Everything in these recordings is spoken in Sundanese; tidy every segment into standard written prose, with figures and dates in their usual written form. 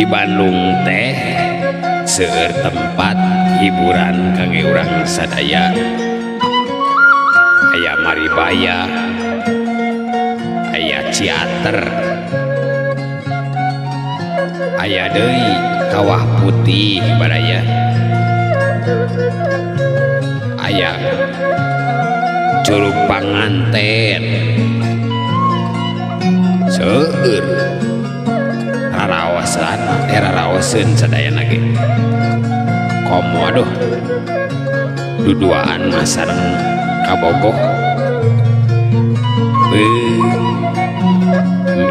Bandung teh seueur tempat hiburan kangge urang sadaya. Aya Maribaya, aya Ciater, aya deui Kawah Putih baraya, aya Curug Panganten, seueur raraosan raraoseun sadayana ge. Komo aduh duduaan mah sareng kabogoh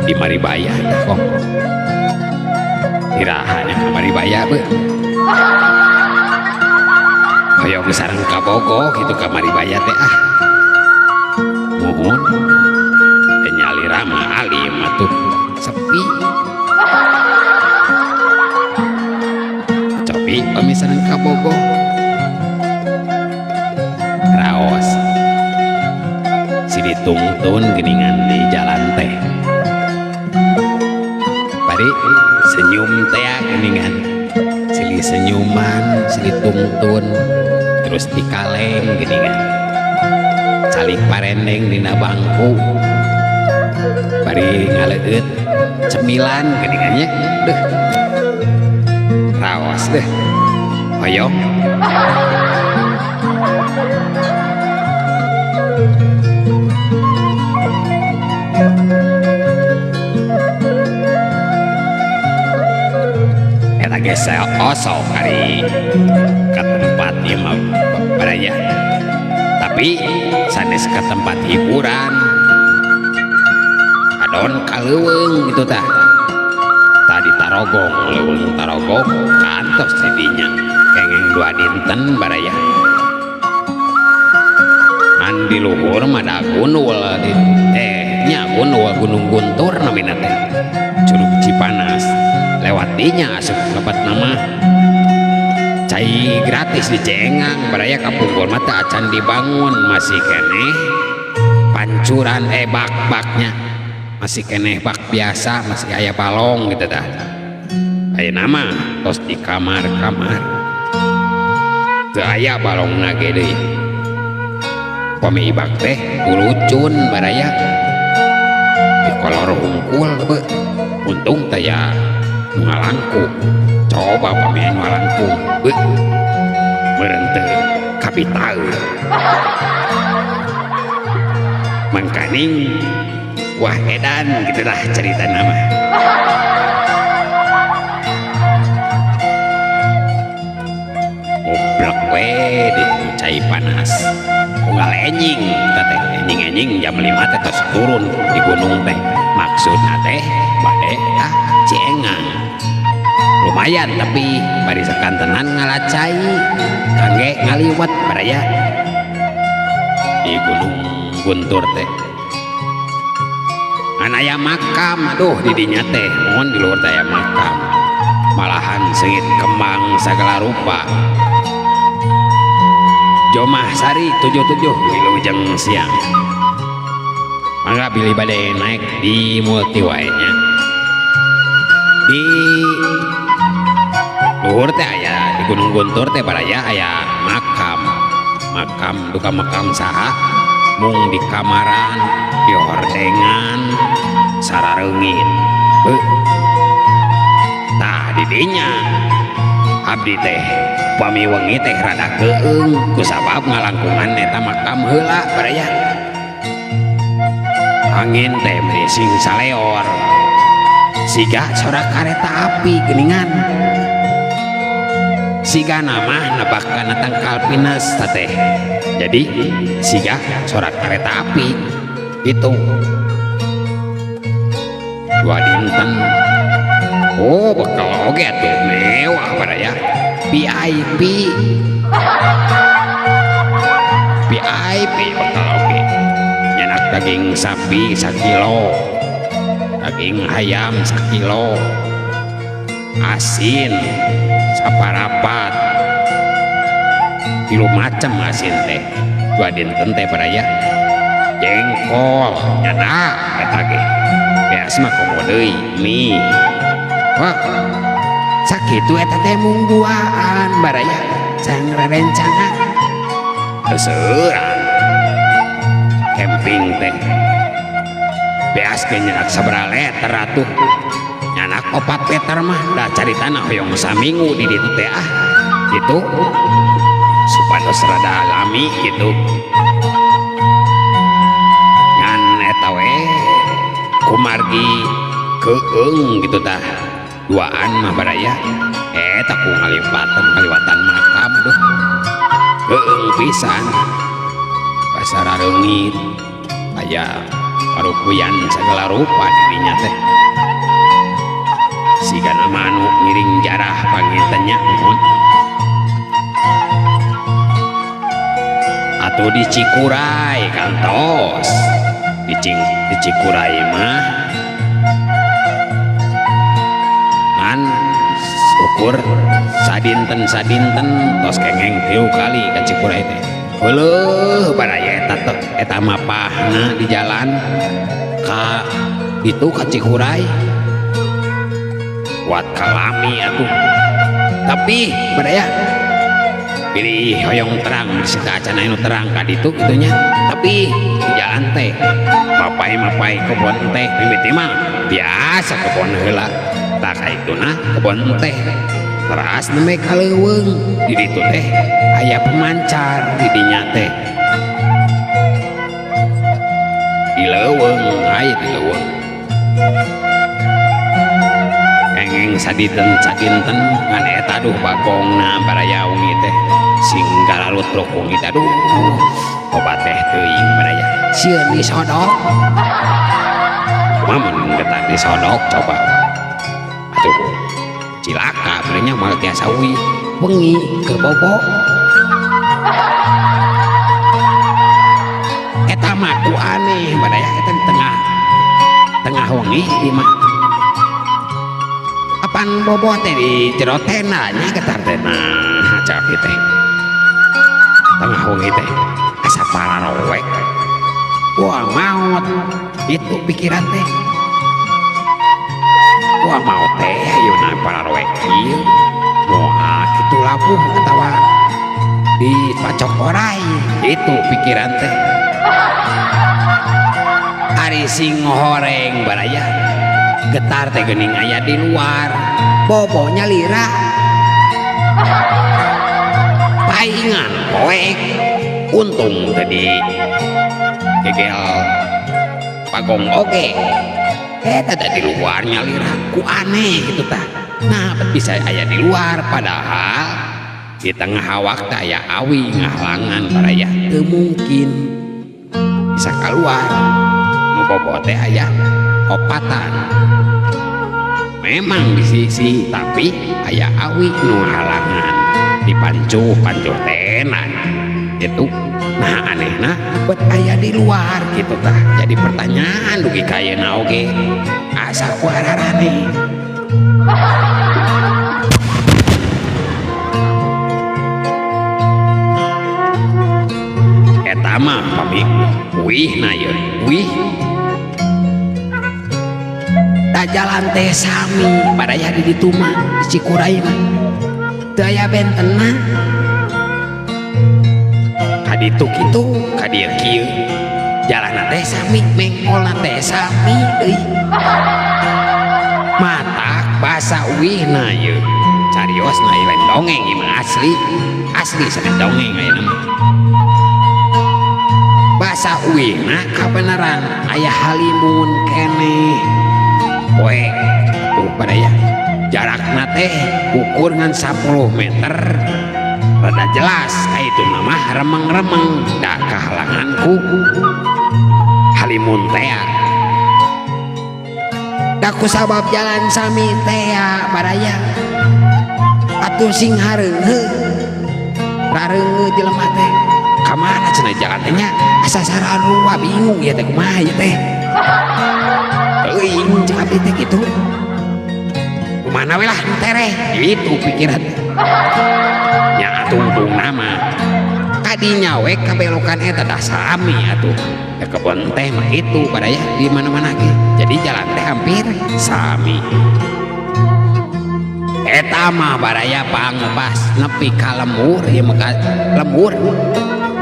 di Maribaya tah kok irahanya ka Maribaya beuh hoyong sareng kabogoh kitu ka Maribaya teh muhun teh nyali rama alim atuh sepi cobi pamisaran kabogoh raos si ditungtun geningan di jalan teh bari senyum teh geningan silih senyuman silih tungtun terus dikaleng geningan calik parendeng dina bangku bari ngaleut cemilan geningannya deh raos deh hoyong eta ge osok kari ke tempat ieu mah baraya tapi sanes ke tempat hiburan adon kaleuweung gitu tah tadi Tarogong leuweung Tarogong kantos didinya kenging dua dinten baraya an di luhur mah da gunul nya gunul Gunung Guntur namina teh Curug Cipanas lewat dinya asup lepat nama cai gratis di Cengang baraya kapungkur mah teh acan dibangun masih keneh pancuran bak-baknya masih keneh bak biasa masih aya balong gitu dah aya nama tos di kamar-kamar teu aya balongna ge deui pami ibak teh ulucun baraya di kolor hungkul beuh untung teh ya ngalangkung coba pami ngalangkung beuh meureun teu kapital mangkaning wah edan gitulah cerita nama oblak we di cai panas unggal enjing teh enjing jam 5 teh tos turun di gunung teh maksudna teh bade ka Cengang lumayan tapi bari sakantenan ngalacai kangge ngaliwat baraya di Gunung Guntur teh aya makam aduh didinya teh mohon di luar aya makam malahan sengit kembang segala rupa Jomah Sari 77 Wilujeng siang mangga bilih bade naik di multi wae nya di luhur teh aya di Gunung Guntur teh baraya aya makam duka makam saha mung di kamaran di hordengan sarareungin tah didinya abdi teh pami wengi teh rada keung kusabab ngalangkungan eta makam heula baraya angin teh merising saleor siga sorak kareta api geningan siga nama nebak kana tangkal pinus teh jadi siga sorak kareta api itu dua dinten oh bekal oge tuh mewah baraya VIP bekal oge nyenak daging sapi 1 kilo daging ayam 1 kilo asin saparapat tilu macam asin teh dua dinten teh baraya jengkol nyenak eta ge beas mah komo deui mie wah sakitu eta teh mung duaan baraya sang rerencangan seueuran camping teh beas ge nyerak sabaraha letter atuh nyanak 4 meter mah da caritana hoyong saminggu di ditu teh gitu supados rada alami gitu ngan eta we kumargi keung gitu tah duaan mah baraya eta ku ngaliwatan makam duh keung pisan pasara reungit aya parupuyan segala rupa dirinya teh sigana manu ngiring jarah pangintennya mohon atuh di Cikuray kantos di Cikuray mah kan ukur sadinten tos kengeng 3 kali ka Cikuray teh heueuh baraya eta mapahna di jalan ka itu ka Cikuray kuat kalami atuh tapi baraya pilih hoyong terang sita acan anu terang ka ditu itunya tapi di jalan teh mapai kebon teh mimiti mah biasa kebon heula tak kaituna kebon teh teras nembe kaleuweung di ditu teh aya pemancar di dinya teh di leuweung aya di leuweung kengeng sadinten ngan eta duh bagongna baraya ungi teh sing galalut truk ungi aduh obat teh teuing baraya sieun disodok kumaha mun getar disodok coba atuh cilaka benernya mal tiasa wengi ke bobo eta mah ku aneh baraya eta di tengah wengi ieu mah apan bobo teh di jero tenda nya getar teh nah cak teh tengah wengi teh asa pararowek wah maot itu pikiran teh wah maot teh ayeuna pararowek ieu moal kitu labuh atawa di pacok orai itu pikiran teh ari sing horeng baraya getar teh geuning aya di luar bobonya lira paingan poek untung tadi gegel pagong oge eta di luarnya lira ku aneh gitu tah nah bisa aya di luar padahal di tengah awak teh aya awi ngahalangan baraya teu mungkin bisa keluar nu bobo teh aya opatan memang di sisi tapi aya awi nu halangan dipancuh tenan itu nah anehna buat aya di luar gitu tah jadi pertanyaan dugi kayeuna oge asa ku hararane eta mah pami wih na ye wih da jalan teh sami baraya di ditu mah di Cikuray mah teu aya bentenna kaditu kitu kadieu kieu jalanna teh sami mengkolna teh sami deui matak basa uihna ye cariosna ieu lain dongeng ieu mah asli sanes dongeng ayeuna mah basa uihna kabeneran aya halimun keneh poe tuh baraya jarakna teh ukur ngan 10 meter rada jelas itu mah remeng-remeng da kahalanganku halimun teh da ku sabab jalan sami teh baraya atuh sing hareungheuh rareungheuh jelema teh ka mana cenah jalan teh nya asa sararua bingung ya teh kumaha ieu teh teuing cak abdi teh kitu kumana we lah tereh itu pikiran nya tungtung nama kadinya we kabelokan eta dah sami atuh ya kebon teh mah itu badaya di mana-mana ge jadi jalan teh hampir sami eta mah baraya pangpas nepi ka lemur ieu mah lemur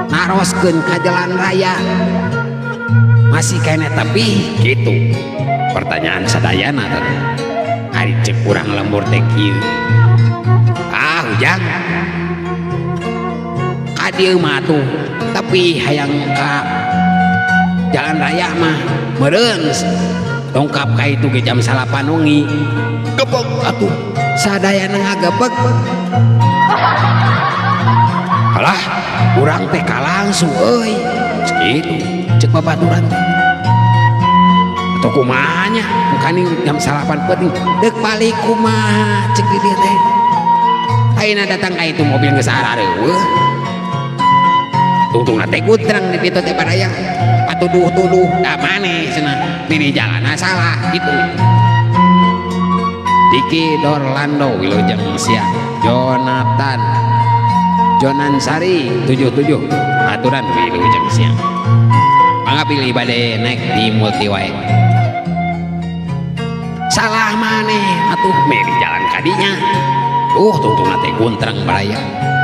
naroskeun ka jalan raya masih kene tapi gitu pertanyaan sadayana teh ari cek urang lemur teh kieu ujang ka dieu mah tuh tapi hayang ka jalan raya mah meureun tongkap ka itu ke jam 8 wengi gebeg atuh sadayana ngagebeg alah urang teh langsung euy kitu cek babaturan teh atau kumanya bukan jam 8 penting dek balik kumaha cek di dia teh ayeuna datang ka itu mobil geus arareueuh tungtungna teh kutrang di ditu teh baraya atuduh-tuduh da maneh cenah di jalan salah gitu Diki Dorlando Wilujeng Siang Jonathan Jonansari 77 aturan Wilujeng Siang mangga pilih bade naik di multi wae salah maneh atuh di jalan kadinya tungtungna teh guntrang baraya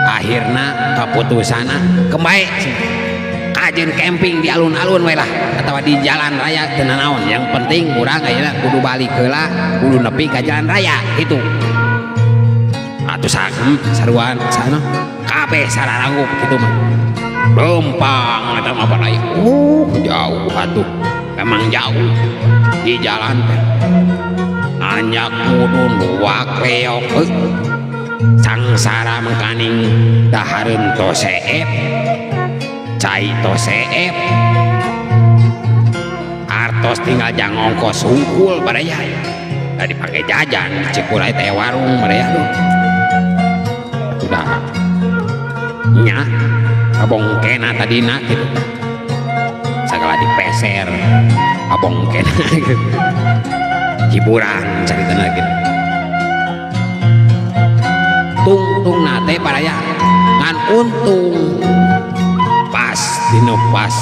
akhirna kaputusana kembae kajen camping di alun-alun we lah atau di jalan raya teu naon yang penting urang ayeuna kudu balik heula kudu nepi ka jalan raya itu atuh saruan sana kabeh sararanggup kitu mah lempang eta mah baraya jauh atuh memang jauh di jalan teh anyak mudun luak leok sangsara mengkaning dahareun toseep cai toseep artos tinggal jang ongkos hungkul baraya da dipake jajan cek urang teh warung baraya tuh udah nya abongkena tadina gitu sagala dipeser abongkena gitu hiburan caritana gitu tungtung nate baraya ngan untung pas dino pas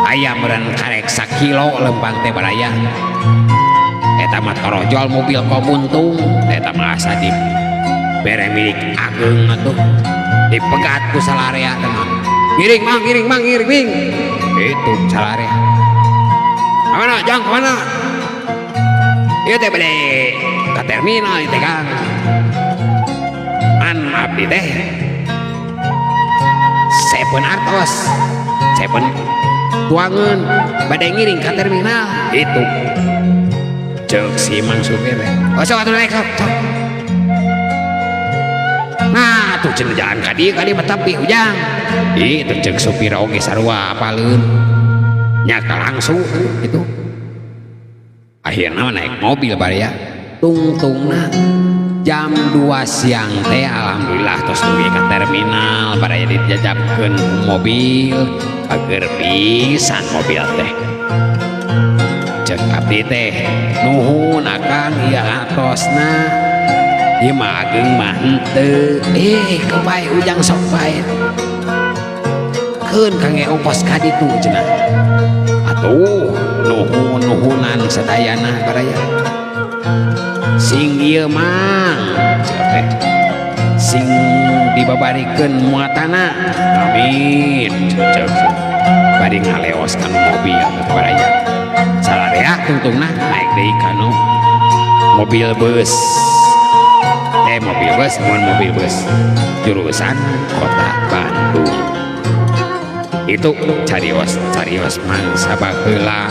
aya meureun karek 1 kilo lempang teh baraya eta mah torojol mobil kobuntung eta mah asa di bere milik ageung atuh dipegat ku salarea teh ngiring mang itu salarea mana jang mana ieu teh bade ka terminal teh Kang an abdi teh sepen artos sepen tuangan badai ngiring ke terminal itu cek si mang supir sok atuh naik sok nah tuh cenah jalan kadi betapi ujang itu cek supir oge sarua apaleun nyaka langsung itu akhirnya naik mobil baraya tungtungna jam 2 siang teh alhamdulillah terus dugi ke terminal baraya dijajabkeun mobil agar pisan mobil teh cek abdi teh nuhun akang ieu atosna ieu mah ageung mah henteu kebae ujang sok bae keun kangge ongkos ka ditu cenah atuh nuhunan sadayana baraya sing ieu mang sing dibabarikeun muatana amin cek bari ngaleos kanu mobil baraya salarea tungtungna naik deui kanu mobil bus mobil bus jurusan kota Bandung itu carios mangsa baheula